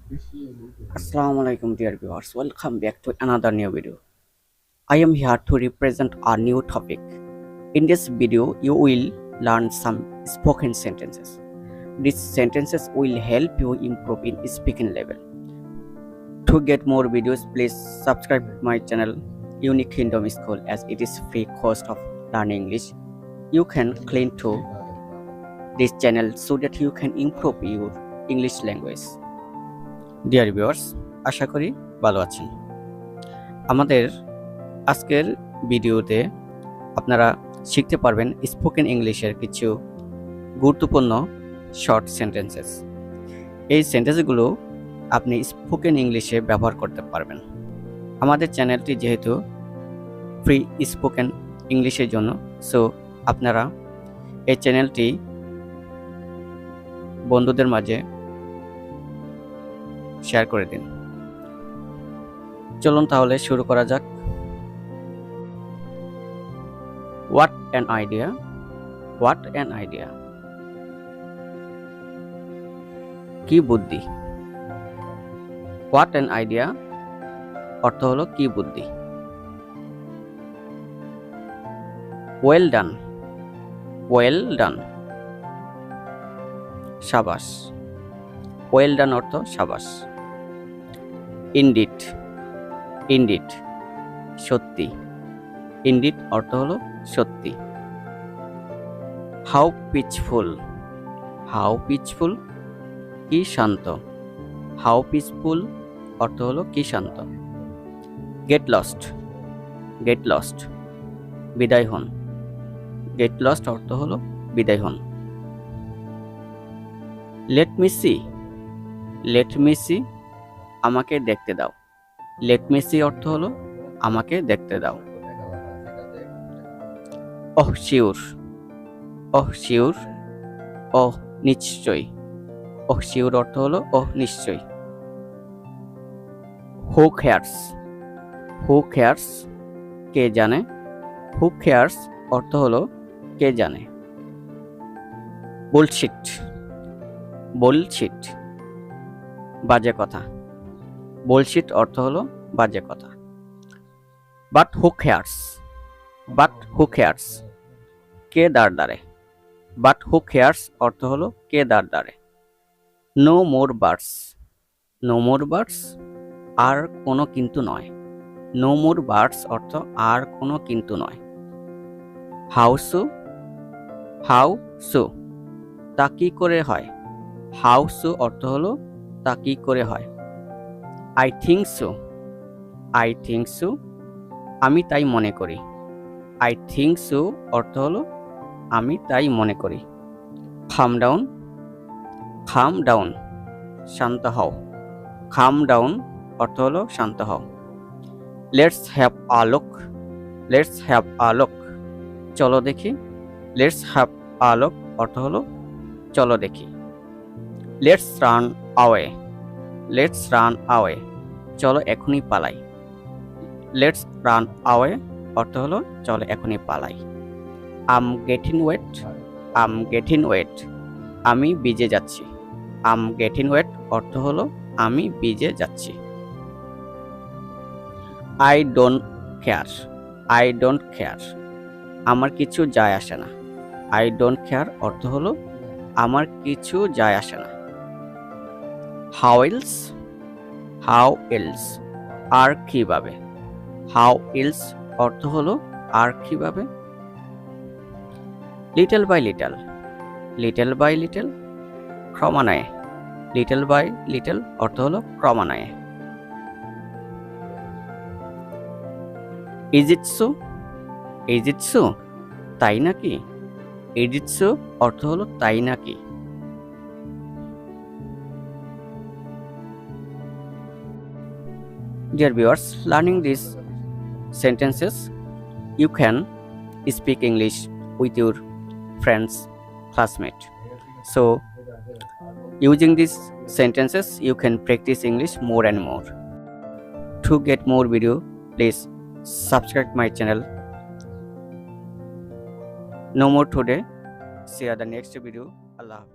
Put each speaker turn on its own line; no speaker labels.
Assalamu alaikum dear viewers, welcome back to another new video. I am here to represent a new topic. In this video, you will learn some spoken sentences. These sentences will help you improve in speaking level. To get more videos, please subscribe my channel Unique Kingdom School as it is free cost of learning English. You can cling to this channel so that you can improve your English language. Dear viewers, আশা করি ভালো আছেন। আমাদের আজকের ভিডিওতে আপনারা শিখতে পারবেন স্পোকেন ইংলিশের কিছু গুরুত্বপূর্ণ শর্ট সেন্টেন্সেস। এই সেন্টেন্সগুলো আপনি স্পোকেন ইংলিশে ব্যবহার করতে পারবেন। আমাদের চ্যানেলটি যেহেতু ফ্রি স্পোকেন ইংলিশের জন্য, সো আপনারা এই চ্যানেলটি বন্ধুদের মাঝে শেয়ার করে দিন। চলুন তাহলে শুরু করা যাক। What an idea! What an idea! কি বুদ্ধি। What an idea অর্থ হলো কি বুদ্ধি। Well done! Well done! শাবাশ। Well done অর্থ শাবাশ। Indeed! Indeed! সত্যি। Indeed অর্থ হলো সত্যি। How peaceful! How peaceful! কি শান্ত। How peaceful অর্থ হলো কি শান্ত। Get lost! Get lost! বিদায় হন। Get lost অর্থ হলো বিদায় হন। Let me see! Let me see! আমাকে দেখতে দাও। Let me see অর্থ হলো আমাকে দেখতে দাও। Oh sure! Oh sure! Oh নিশ্চয়। Oh sure অর্থ হলো oh নিশ্চয়। Who cares? Who cares? কে জানে। Who cares অর্থ হলো কে জানে। Bullshit! Bullshit! বাজে কথা। Bullshit অর্থ হলো বাজে কথা। But who cares? But who cares? কে দাঁড়। But who cares অর্থ হলো কে দাঁড়। No more buts! No more buts! আর কোনো কিন্তু নয়। No more buts অর্থ আর কোনো কিন্তু নয়। How so? How so? তা কি করে হয়। How so অর্থ হলো তা কি করে হয়। I think so! I think so! আমি তাই মনে করি। I think so অর্থ হলো আমি তাই মনে করি। Calm down! Calm down! শান্ত হও। Calm down অর্থ হলো শান্ত হও। Let's have a look! Let's have a look! চলো দেখি। Let's have a look অর্থ হলো চলো দেখি। Let's run away! Let's run away! চলো এখনই পালাই। Let's run away অর্থ হলো চলো এখনই পালাই। I'm getting wet! I'm getting wet! আমি ভিজে যাচ্ছি। I'm getting wet অর্থ হলো আমি ভিজে যাচ্ছি। I don't care! I don't care! আমার কিছু যায় আসে না। I don't care অর্থ হলো আমার কিছু যায় আসে না। How else? How else? আর কিভাবে। How else অর্থ হলো আর কিভাবে। Little by little! Little by little! ক্রমান্বয়ে। Little by little অর্থ হলো ক্রমান্বয়ে। Is it so? Is it so? তাই নাকি। Is it so অর্থ হলো তাই নাকি। Dear viewers, learning these sentences, you can speak English with your friends, classmates. So, using these sentences, you can practice English more and more. To get more video, please subscribe my channel. No more today. See you at the next video. Allah Hafiz.